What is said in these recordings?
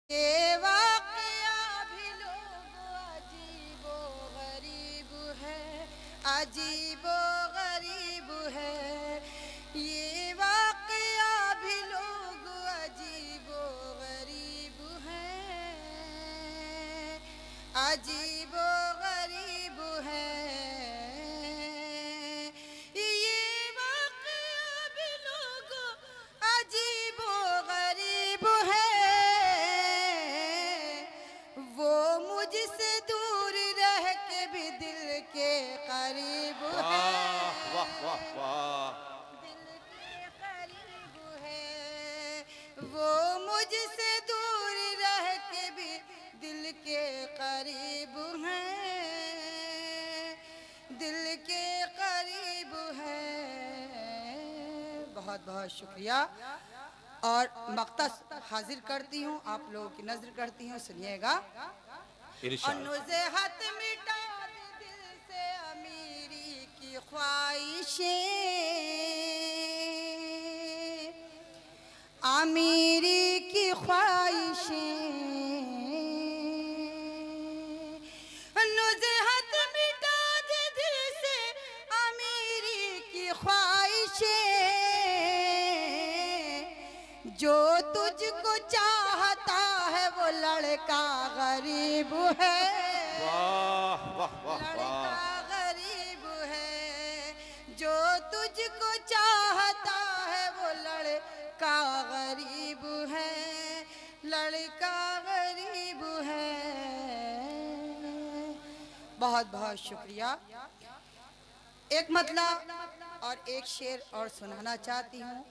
ये वाक़या भी लोग अजीबो गरीब है, अजीबो गरीब है। ये वाक़या भी लोग अजीबो गरीब है, अजीबो गरीब है। ये वाक़या भी लोग अजीबो गरीब है, वो मुझसे दूर रह के भी दिल के करीब है। वाह वाह वाह, दिल के करीब है, वो मुझसे दूर रह के भी दिल के करीब है, दिल के करीब है। बहुत बहुत शुक्रिया। और मक्ता हाजिर करती हूँ, आप लोगों की नजर करती हूँ, सुनिएगा। इरशाद। हाथ मिटा दे दिल से अमीरी की ख्वाहिशें, अमीरी की ख्वाहिशें। हाथ मिटा दे दिल से अमीरी की ख्वाहिशें, जो तुझको चाहता है वो लड़का गरीब है। वाह वाह वाह लड़का वाह, गरीब है, जो तुझको चाहता है वो लड़का गरीब है, लड़का गरीब है। बहुत बहुत शुक्रिया। एक मतलब और एक शेर और सुनाना चाहती हूँ,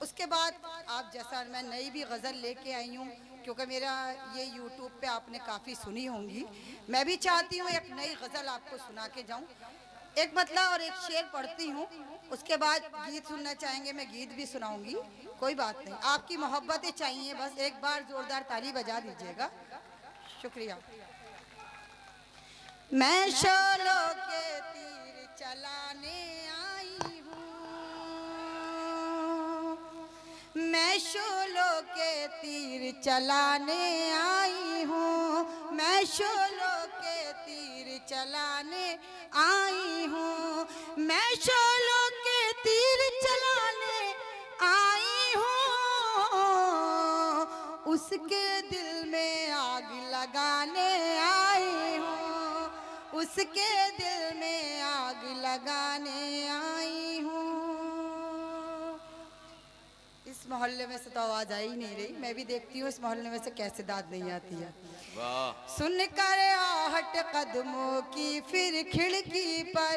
उसके बाद आप जैसा मैं नई भी गज़ल लेके आई हूँ, क्योंकि मेरा ये यूट्यूब पे आपने काफ़ी सुनी होंगी। मैं भी चाहती हूँ एक नई गज़ल आपको सुना के जाऊँ। एक मतलब और एक शेर पढ़ती हूँ, उसके बाद गीत सुनना चाहेंगे, मैं गीत भी सुनाऊंगी, कोई बात नहीं। आपकी मोहब्बतें चाहिए, बस एक बार ज़ोरदार ताली बजा दीजिएगा। शुक्रिया। मैं शोलों के तीर चलाने आई हूँ, मैं शोलों के तीर चलाने आई हूँ, मैं शोलों के तीर चलाने आई हूँ, मैं शोलों के तीर चलाने आई हूँ, उसके दिल में आग लगाने आई हूँ, उसके दिल में आग लगाने आई हूँ। इस मोहल्ले में से तो आवाज आ ही नहीं रही, मैं भी देखती हूँ इस मोहल्ले में से कैसे दाद नहीं आती है। वाह सुन कर आहट कदमों की फिर खिड़की पर,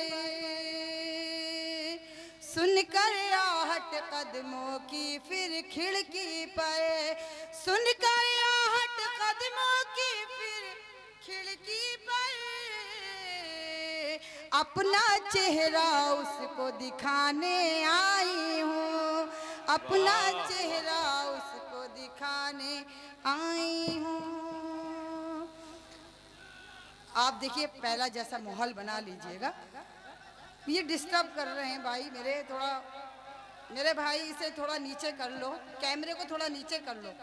सुन कर आहट कदमों की फिर खिड़की पर, सुन कर आहट कदमों की फिर खिड़की पर, अपना चेहरा उसको दिखाने आई हूँ, अपना चेहरा उसको दिखाने आई हूँ। आप देखिए पहला जैसा माहौल बना लीजिएगा। ये डिस्टर्ब कर रहे हैं भाई मेरे, थोड़ा मेरे भाई इसे थोड़ा नीचे कर लो, कैमरे को थोड़ा नीचे कर लो।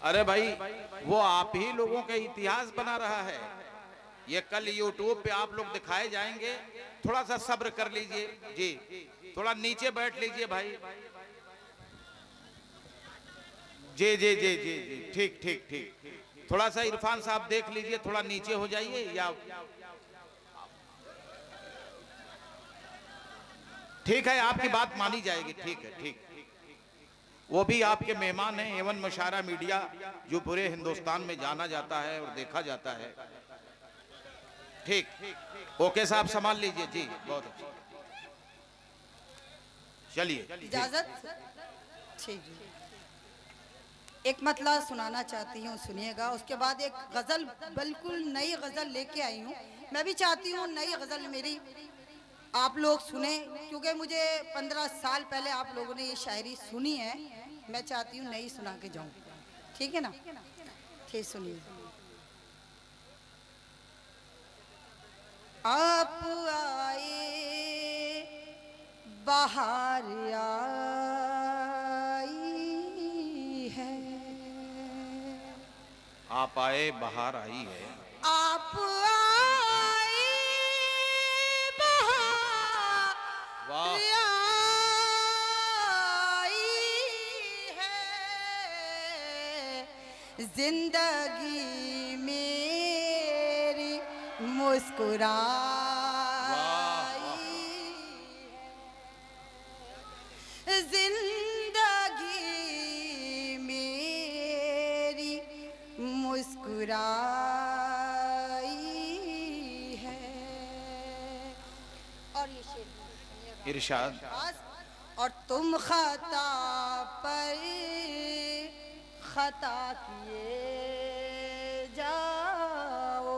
अरे भाई, वो आप ही लोगों के इतिहास बना रहा है। ये कल यूट्यूब पे आप लोग दिखाए जाएंगे, थोड़ा सा सब्र कर लीजिए जी। थोड़ा नीचे बैठ लीजिए भाई। जी जी जी जी जी, ठीक ठीक ठीक। थोड़ा सा इरफान साहब देख लीजिए, थोड़ा नीचे हो जाइए। या ठीक है, आपकी बात मानी जाएगी। ठीक है, ठीक। वो भी आपके मेहमान हैं, एवन मशारा मीडिया, जो पूरे हिंदुस्तान में जाना जाता है और देखा जाता है। ठीक, ओके साहब, संभाल लीजिए जी। बहुत अच्छा, चलिए। इजाजत। ठीक है, एक मतलब सुनाना चाहती हूँ, सुनिएगा। उसके बाद एक गज़ल, बिल्कुल नई गज़ल लेके आई हूँ। मैं भी चाहती हूँ नई गज़ल मेरी आप लोग सुने, क्योंकि मुझे 15 साल पहले आप लोगों ने ये शायरी सुनी है, मैं चाहती हूँ नई सुना के जाऊँ। ठीक है ना? ठीक, सुनिए। आप आए बाहर आ आप आए बहार आई है। आप आए बहार वाह आई है, जिंदगी मेरी मुस्कुराई है, जिंदगी मेरी मुस्कुराई है। और ये शेर इरशाद। और तुम खता पर खता किए जाओ,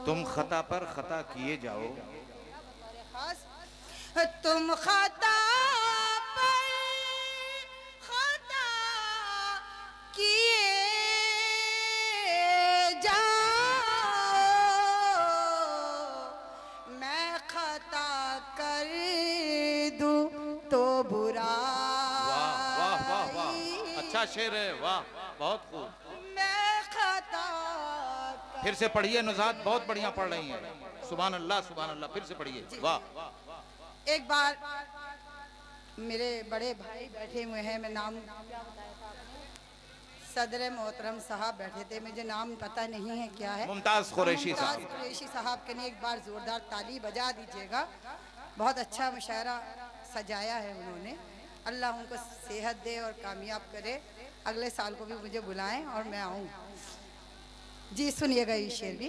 तुम खता पर खता किए जाओ, तुम खता पर खता किए जाओ, मैं खता कर दूं तो बुरा। वाह वाह वाह वाह, अच्छा शेर है, वाह बहुत खूब। मैं खता फिर से पढ़िए नुज़हात, बहुत बढ़िया पढ़ रही हैं। सुभान अल्लाह सुभान अल्लाह, फिर से पढ़िए। वाह। एक बार मेरे बड़े भाई बैठे हुए हैं, मैं नाम क्या बताया था आपने? सदर मोहतरम साहब बैठे थे, मुझे नाम पता नहीं है क्या है। मुमताज कुरैशी साहब। मुमताज कुरैशी साहब के लिए एक बार जोरदार ताली बजा दीजिएगा। बहुत अच्छा मुशायरा सजाया है उन्होंने। अल्लाह उनको सेहत दे और कामयाब करे, अगले साल को भी मुझे बुलाएं और मैं आऊँ। जी सुनिएगा ये शेर भी।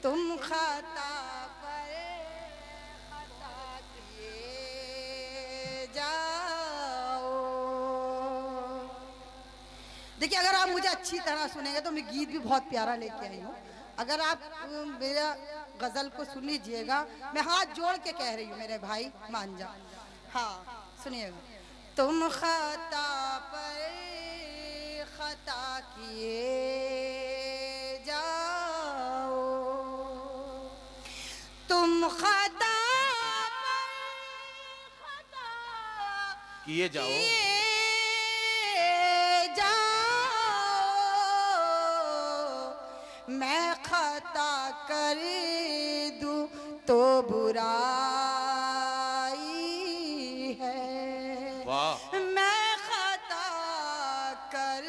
तुम खाता पर खता किए जाओ। देखिए, अगर आप मुझे अच्छी तरह सुनेंगे तो मैं गीत भी बहुत प्यारा लेके आई हूँ। अगर आप मेरा गजल को सुन लीजिएगा, मैं हाथ जोड़ के कह रही हूँ मेरे भाई, मान जा। हाँ सुनिएगा। तुम खता पर खता किए जाओ, तुम खता पर खता किए जाओ, मैं खता कर दूं तो बुराई है। वाह। मैं खता कर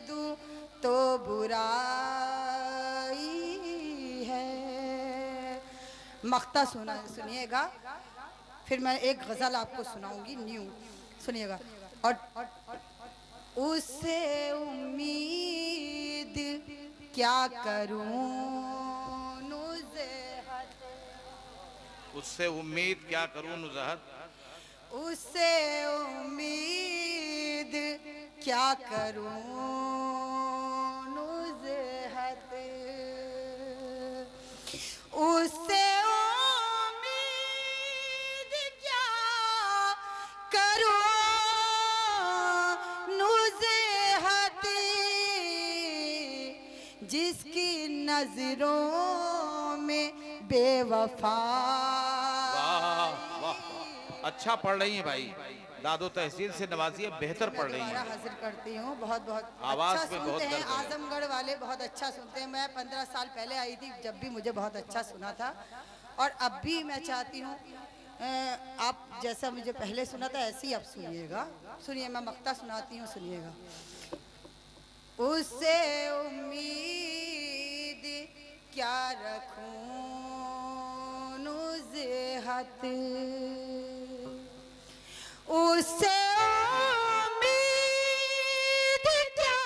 दूं तो बुराई है। मख्ता सुनिएगा, फिर मैं एक गजल आपको सुनाऊंगी न्यू, सुनिएगा। और उससे उम्मीद क्या करूं नुज़हत, उससे उम्मीद क्या करूं नुज़हत, उससे उम्मीद क्या करूं नुज़हत, उससे उम्मीद क्या करूं नुज़हत, जिसकी नजरों में बेवफा। वाह वाह, अच्छा पढ़ रही हैं भाई, दादो तहसील से नवाजिए, बेहतर पढ़ रही हैं। हाजिर करती हूँ, बहुत बहुत आवाज अच्छा पे बहुत सुनते हैं। गर्व है। आजमगढ़ वाले बहुत अच्छा सुनते हैं। मैं 15 साल पहले आई थी, जब भी मुझे बहुत अच्छा सुना था, और अब भी मैं चाहती हूँ आप जैसा मुझे पहले सुना था ऐसे ही अब सुनिएगा। सुनिए, मैं मक्ता सुनाती हूँ, सुनिएगा। उससे उम्मीद क्या रखूं नुज़हत, उससे उम्मीद क्या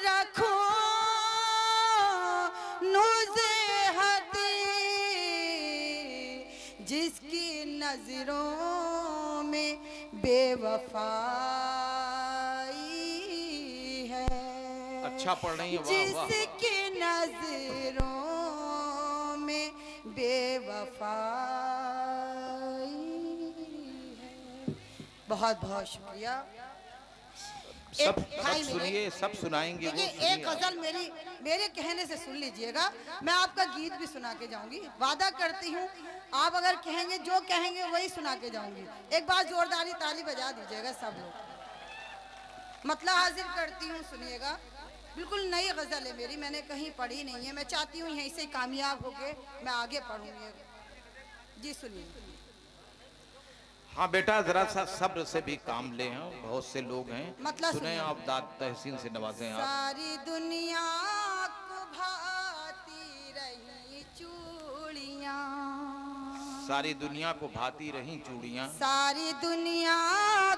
रखूं नुज़हत, जिसकी नजरों में बेवफाई है। अच्छा पढ़ रही हैं, वाह वाह। जिसकी नजरों में बेवफाई है। बहुत बहुत शुक्रिया। सब भाई सब सुनिए, सब सुनाएंगे वो। देखिए, एक गजल मेरे कहने से सुन लीजिएगा। मैं आपका गीत भी सुना के जाऊंगी, वादा करती हूँ। आप अगर कहेंगे, जो कहेंगे वही सुना के जाऊंगी। एक बार जोरदारी ताली बजा दीजिएगा सब लोग। मतलब हाजिर करती हूँ, सुनिएगा। बिल्कुल नई गजल है मेरी, मैंने कहीं पढ़ी नहीं है। मैं चाहती हूँ यहीं से कामयाब होके मैं आगे पढ़ूंगी। जी सुनिए। हाँ बेटा, जरा सा सब्र से भी काम ले, हैं बहुत से लोग हैं। मतलब सुने सुनिए। आप, दाद तहसीन से नवाजें आप। सारी दुनिया को भाती रही चूड़ियाँ, सारी दुनिया को भाती रही चूड़ियाँ, सारी दुनिया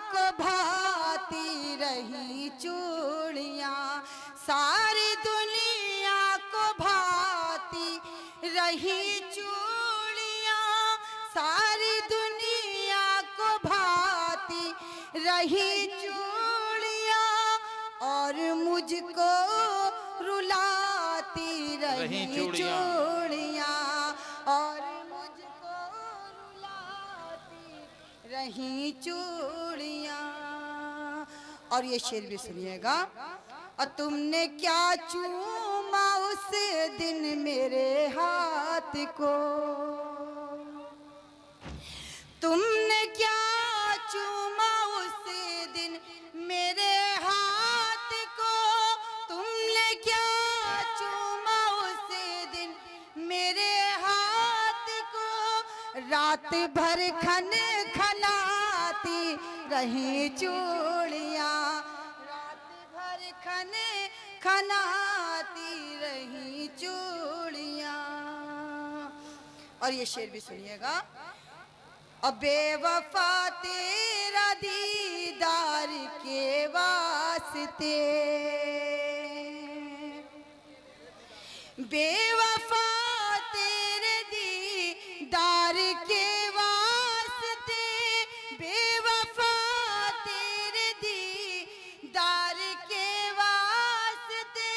को भाती रही चूड़ियाँ, सारी दुनिया को भाती रही चूड़ियाँ, सारी दुनिया को भाती रही चूड़ियाँ, और मुझको रुलाती रही चूड़ियाँ, और मुझको रुलाती रही चूड़ियाँ। और ये शेर भी सुनिएगा। और तुमने क्या चूमा उस दिन मेरे हाथ को, तुमने क्या चूमा उस दिन मेरे हाथ को, तुमने क्या चूमा उस दिन मेरे हाथ को, रात भर खन खनाती रही चूड़ियाँ, रात भर खन खनाती रही चूड़ियाँ। और ये शेर भी सुनिएगा। अब बेवफा तेरा दीदार के वास्ते, बेवफा तेरे दीदार के वास्ते, बेवफा तेरे दीदार के वास्ते,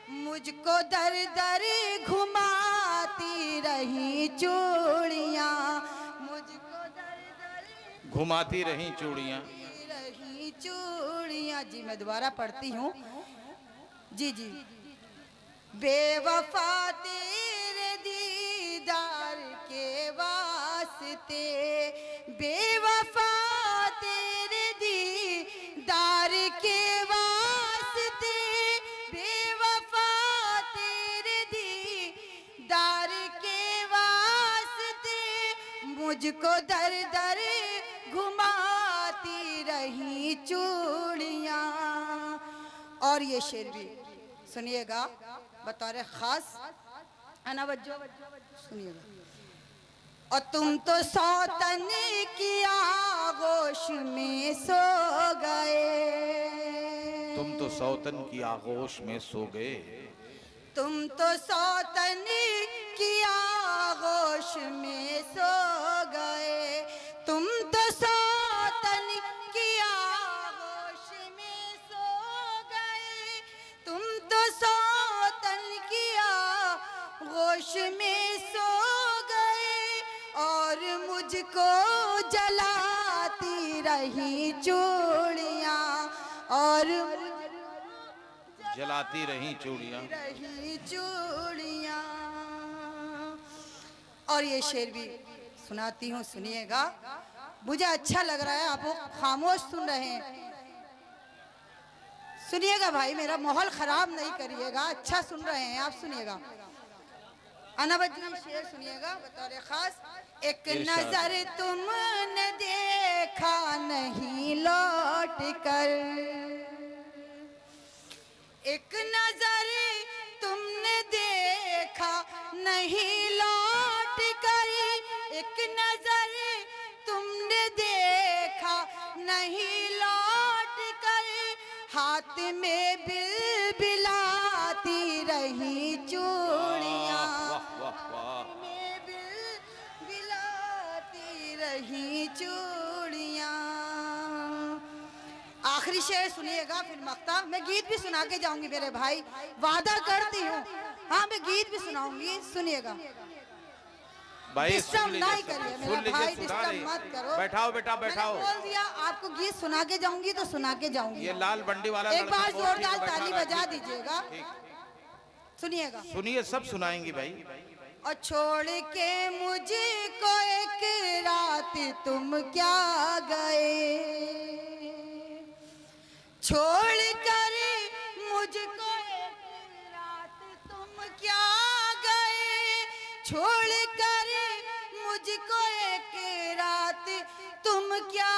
मुझको दर दर घुमाती रही चूड़ियाँ, घुमाती रही चूड़ियाँ, रही चूड़ियाँ। जी मैं दोबारा पढ़ती हूँ। जी जी। बेवफा तेरे दीदार के वास्ते, बेवफा तेरे दीदार के वास्ते, बेवफा तेरे दीदार के वास्ते, मुझको दर दर घुमाती रही चूड़ियाँ। और ये शेर भी सुनिएगा बतौर खास, अनवज्जो सुनिएगा। और तुम तो सौतन की आगोश में सो गए, तुम तो सौतन की आगोश में सो गए, तुम तो सौतन की आगोश में सो गए, तुम तो सौतन की आगोश में सो गए, तुम तो सौतन की आगोश में सो गए, और मुझको जलाती रही चूड़ियाँ, और जलाती रही चूड़ियाँ, रही चूड़ियाँ। और ये शेर भी सुनाती हूँ, सुनिएगा। मुझे अच्छा लग रहा है, आप लोग खामोश सुन रहे हैं। सुनिएगा भाई, मेरा माहौल खराब नहीं करिएगा, अच्छा सुन रहे हैं आप, सुनिएगा। अनवज्जी शेर सुनिएगा बतौर खास। एक नजर तुमने देखा नहीं लौट कर, एक नजर तुमने देखा नहीं लौट कर, एक नजर तुमने देखा नहीं लौट कर, हाथ में बिलबिलाती रही चूड़ियाँ, में बिलबिलाती रही चूड़ियाँ। आखिरी शेर सुनिएगा, फिर मक्ता। मैं गीत भी सुना के जाऊंगी मेरे भाई, वादा करती हूँ। हाँ मैं गीत भी सुनाऊंगी, सुनिएगा। भाई डिस्टर्ब नहीं करिए मेरा भाई, डिस्टर्ब मत करो। बैठाओ बेटा, बैठाओ। मैंने बोल दिया आपको गीत सुना के जाऊंगी तो सुना के जाऊंगी। ये लाल बंडी वाला एक बार जोरदार ताली बजा दीजिएगा। सुनिएगा। सुनिए, सब सुनाएंगी भाई। और छोड़ के मुझको एक रात तुम क्या गए, छोड़ कर मुझको क्या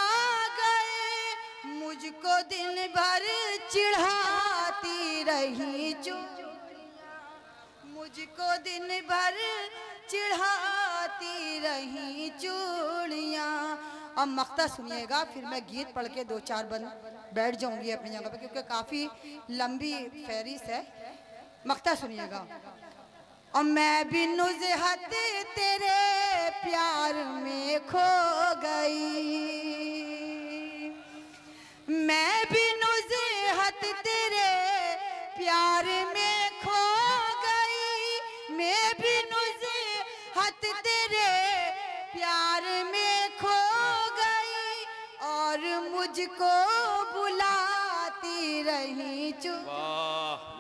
गए, मुझको दिन भर चिढ़ाती रही चूड़ियाँ, मुझको दिन भर चिढ़ाती रही चूड़ियाँ। अब मक्ता सुनिएगा, फिर मैं गीत पढ़ के 2-4 बंद बैठ जाऊंगी अपनी जगह पे, क्योंकि काफ़ी लंबी फहरिस्त है। मक्ता सुनिएगा। और मैं भी नुज़हत तेरे प्यार में खो गई, मैं भी नुज़हत तेरे प्यार में खो गई, मैं भी नुज़हत तेरे प्यार में खो गई, और मुझको बुलाती रही चुप।